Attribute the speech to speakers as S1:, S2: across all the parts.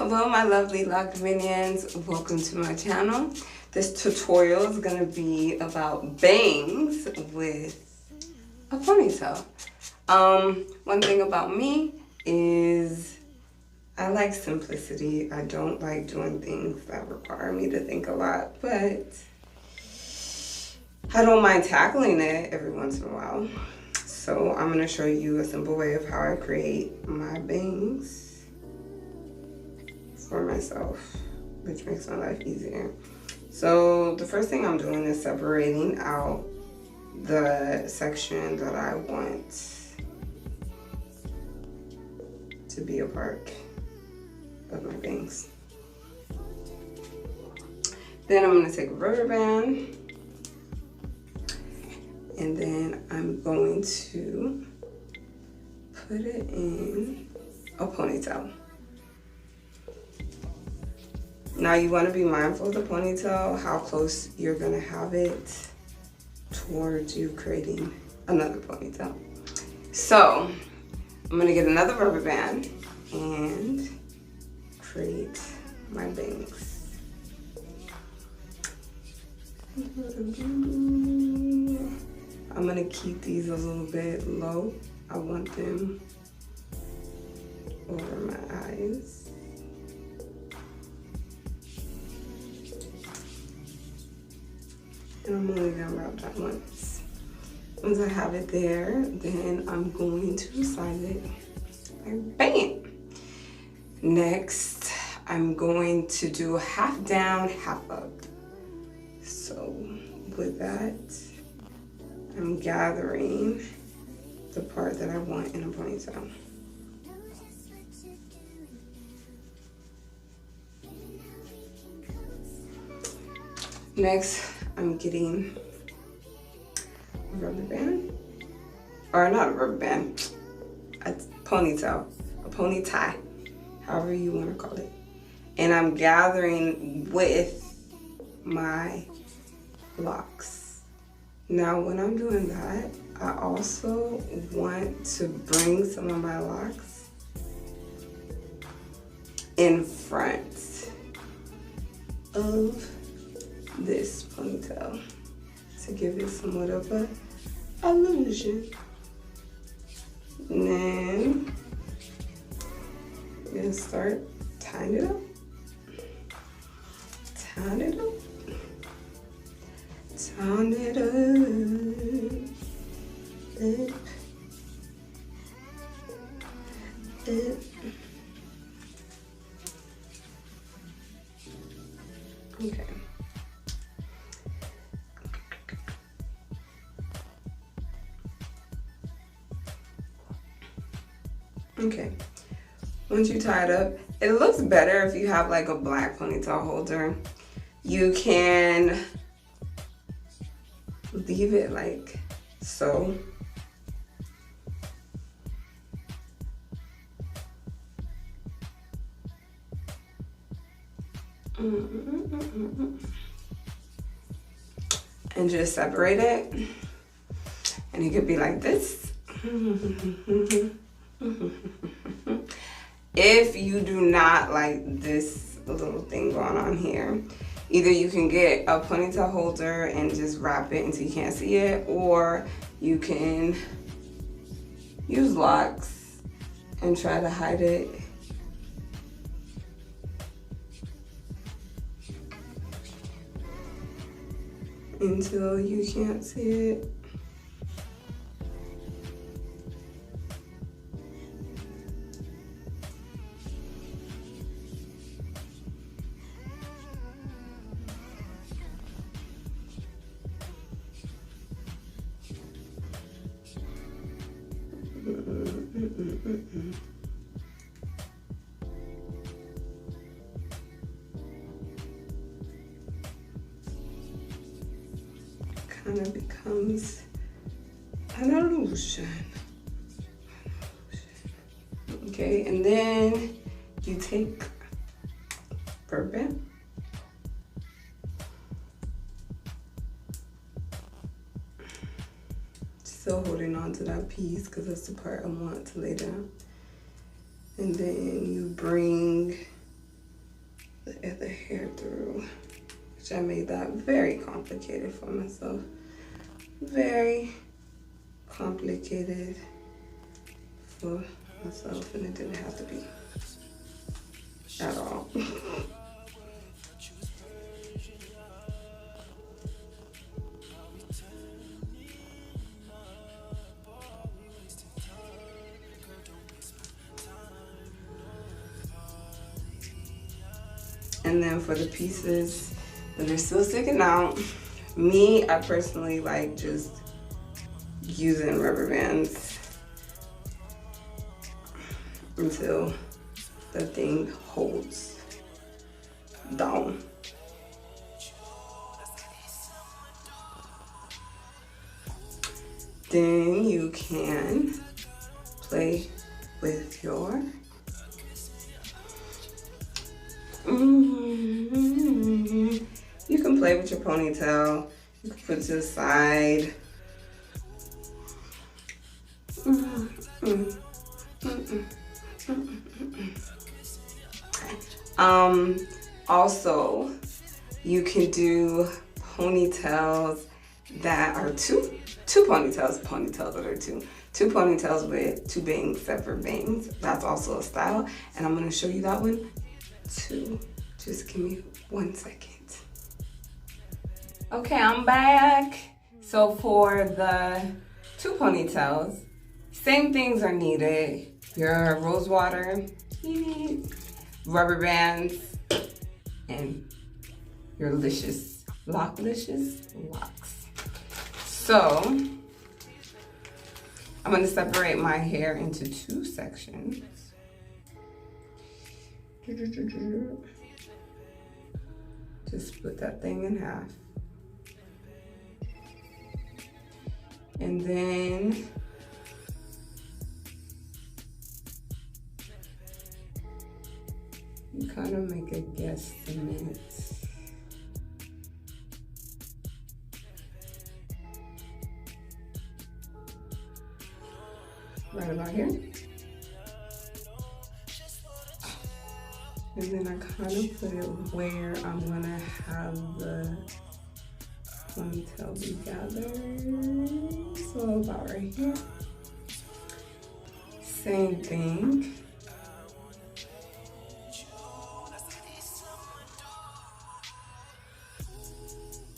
S1: Hello my lovely Loc Minions, welcome to my channel. This tutorial is going to be about bangs with a ponytail. One thing about me is I like simplicity. I don't like doing things that require me to think a lot, but I don't mind tackling it every once in a while. So I'm going to show you a simple way of how I create my bangs for myself, which makes my life easier. So the first thing I'm doing is separating out the section that I want to be a part of my bangs. Then I'm going to take a rubber band and then I'm going to put it in a ponytail. Now you want to be mindful of the ponytail, how close you're going to have it towards you creating another ponytail. So I'm going to get another rubber band and create my bangs. I'm going to keep these a little bit low. I want them over my eyes. And I'm only gonna wrap that once. Once I have it there, then I'm going to size it like bam. Next, I'm going to do half down, half up. So with that, I'm gathering the part that I want in a ponytail. Next, I'm getting a rubber band, or not a rubber band, a ponytail, a pony tie, however you want to call it. And I'm gathering with my locks. Now, when I'm doing that, I also want to bring some of my locks in front of this ponytail to give it somewhat of a illusion. And then I'm gonna start tying it up. Tying it up. Tying it up. Okay. Okay, once you tie it up, it looks better if you have like a black ponytail holder. You can leave it like so. And just separate it. And it could be like this. If you do not like this little thing going on here, either you can get a ponytail holder and just wrap it until you can't see it, or you can use locks and try to hide it. Until you can't see it. Kind of becomes an illusion. Okay, and then you take rubber band. Still holding on to that piece because that's the part I want to lay down. And then you bring the other hair through, which I made that very complicated for myself. Very complicated for myself, and it didn't have to be at all. And then for the pieces that are still sticking out, I personally like just using rubber bands until the thing holds down. Then you can play with your you can play with your ponytail. You can put it to the side. Also, you can do ponytails that are two ponytails that are two ponytails with two bangs, separate bangs. That's also a style, and I'm gonna show you that one too. Just give me 1 second. Okay, I'm back. So for the two ponytails, same things are needed. Your rose water, rubber bands, and your licious locks. So I'm gonna separate my hair into 2 sections. Just split that thing in half. And then you kind of make a guesstimate. Right about here. And then I kind of put it where I'm gonna have the ponytail be gathered. So about right here. Same thing.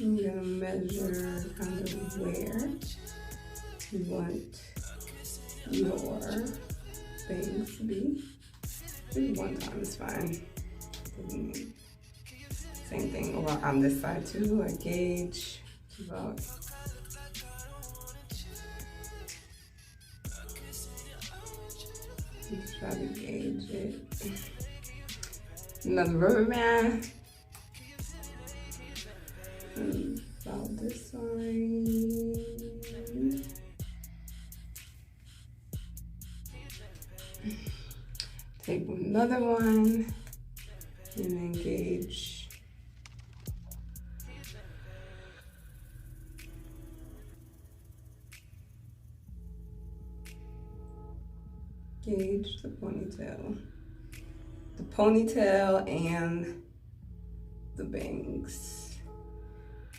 S1: I'm gonna measure kind of where you want your bangs to be. Just 1 time is fine. Same thing on this side too. I gauge about just try to gauge it. Another rubber band. About this side. Take another one and then gauge. Gauge the ponytail. The ponytail and the bangs.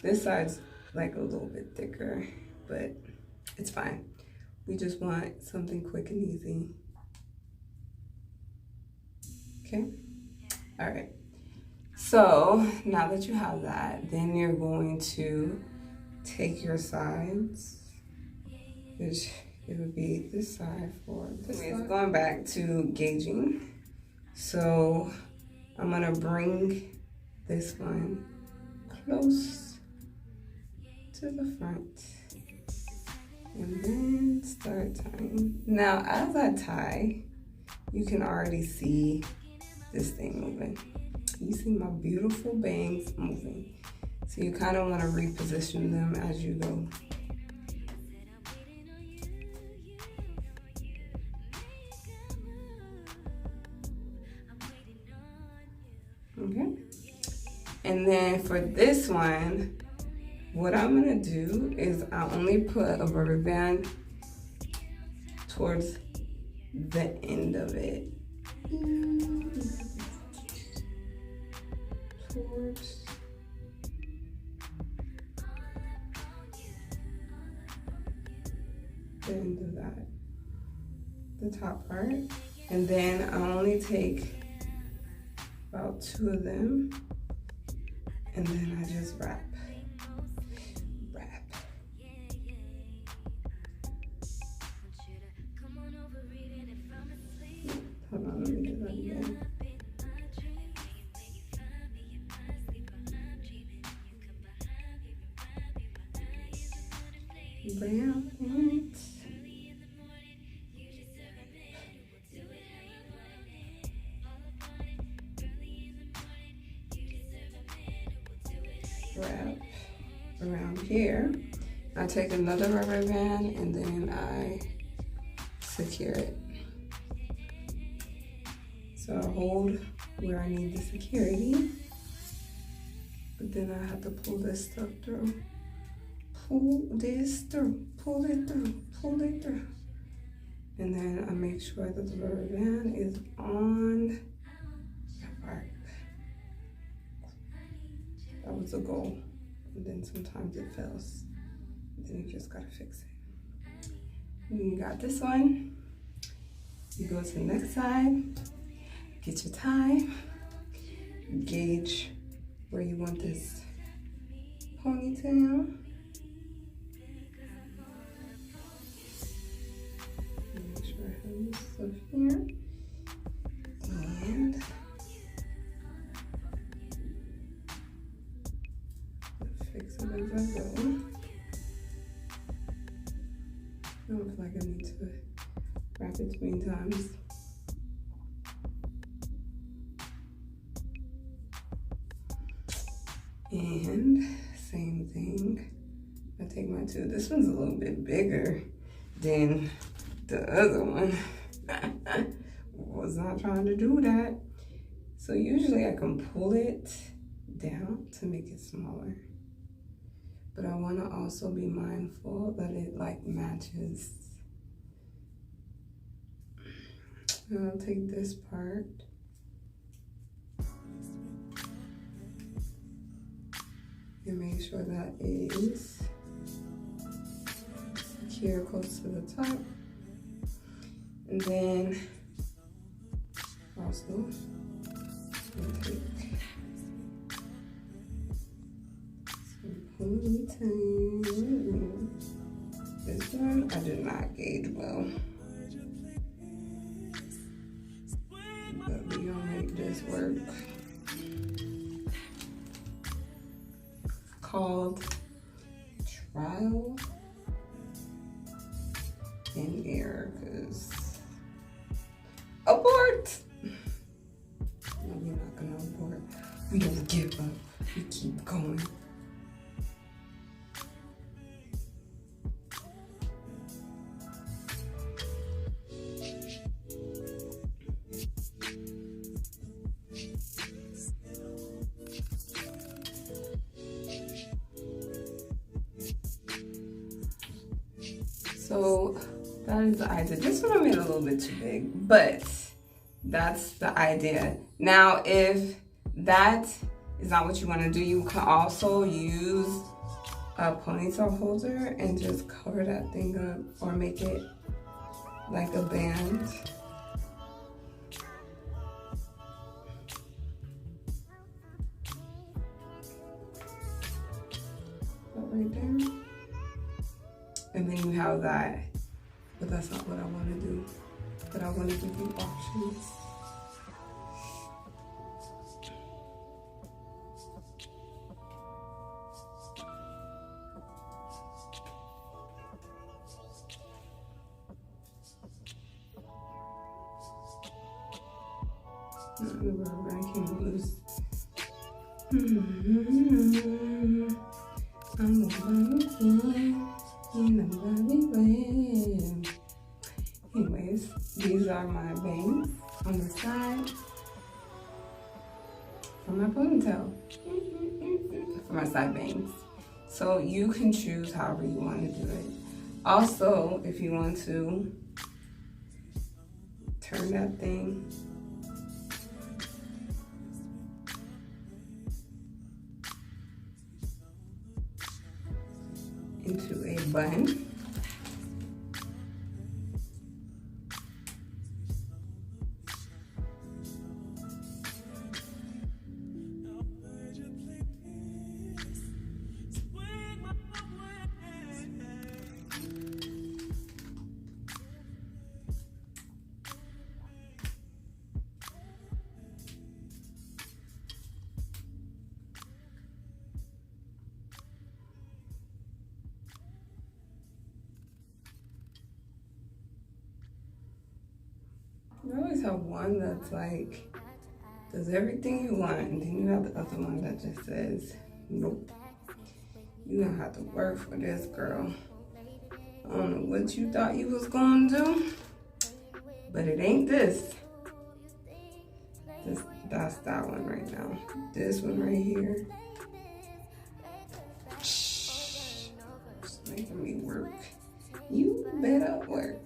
S1: This side's like a little bit thicker, but it's fine. We just want something quick and easy. Okay, all right. So now that you have that, then you're going to take your sides, which it would be this side for this side. Going back to gauging. So I'm gonna bring this one close to the front and then start tying. Now, as I tie, you can already see this thing moving. You see my beautiful bangs moving. So you kind of want to reposition them as you go. Okay. And then for this one, what I'm gonna do is I only put a rubber band towards the end of it. towards the end of that, the top part. And then I only take about 2 of them, and then I just wrap. Hold on, let me do that again. Brown it. Wrap around here. I take another rubber band and then I secure it. So I hold where I need the security, but then I have to pull this stuff through. Pull this through, pull it through, pull it through. And then I make sure that the rubber band is on that part. That was the goal. And then sometimes it fails. And then you just gotta fix it. And you got this one. You go to the next side, get your tie, gauge where you want this ponytail. Make sure I have this stuff here. And fix it as I go. I don't feel like I need to wrap it 3 times. And same thing. I take my 2. This one's a little bit bigger than the other one. Was not trying to do that. So usually I can pull it down to make it smaller. But I want to also be mindful that it like matches. And I'll take this part. And make sure that is secure close to the top. And then also take ponytail. This one I did not gauge well, but we gonna make this work. Called trial and error, because abort. No, we're not gonna abort. We don't give up. We keep going. So that is the idea. This one I made a little bit too big, but that's the idea. Now, if that is not what you want to do, you can also use a ponytail holder and just cover that thing up or make it like a band. Right there. And then you have that, but that's not what I want to do. But I want to give you options. I can't lose. I'm anyways, these are my bangs on the side for my ponytail, for my side bangs. So you can choose however you want to do it. Also, if you want to turn that thing into a bun. You always have one that's like, does everything you want, and then you have the other one that just says, nope. You're gonna have to work for this, girl. I don't know what you thought you was gonna do, but it ain't this. That's that one right now. This one right here. Shh. It's making me work. You better work.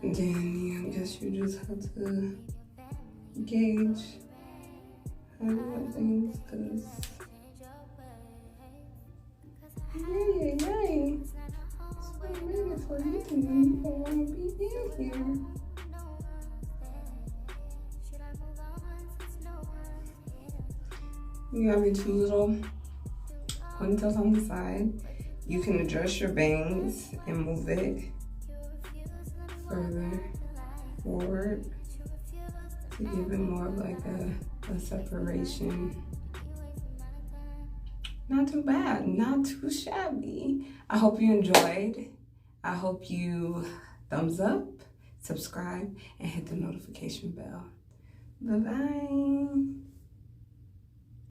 S1: Then I guess you just have to gauge how you want things, cause yay, so I'm ready for you when you don't want to be in here. You have your two little ponytails on the side. You can adjust your bangs and move it further forward to give it more of like a separation. Not too bad, not too shabby. I hope you enjoyed. I hope you thumbs up, subscribe, and hit the notification bell. Bye-bye.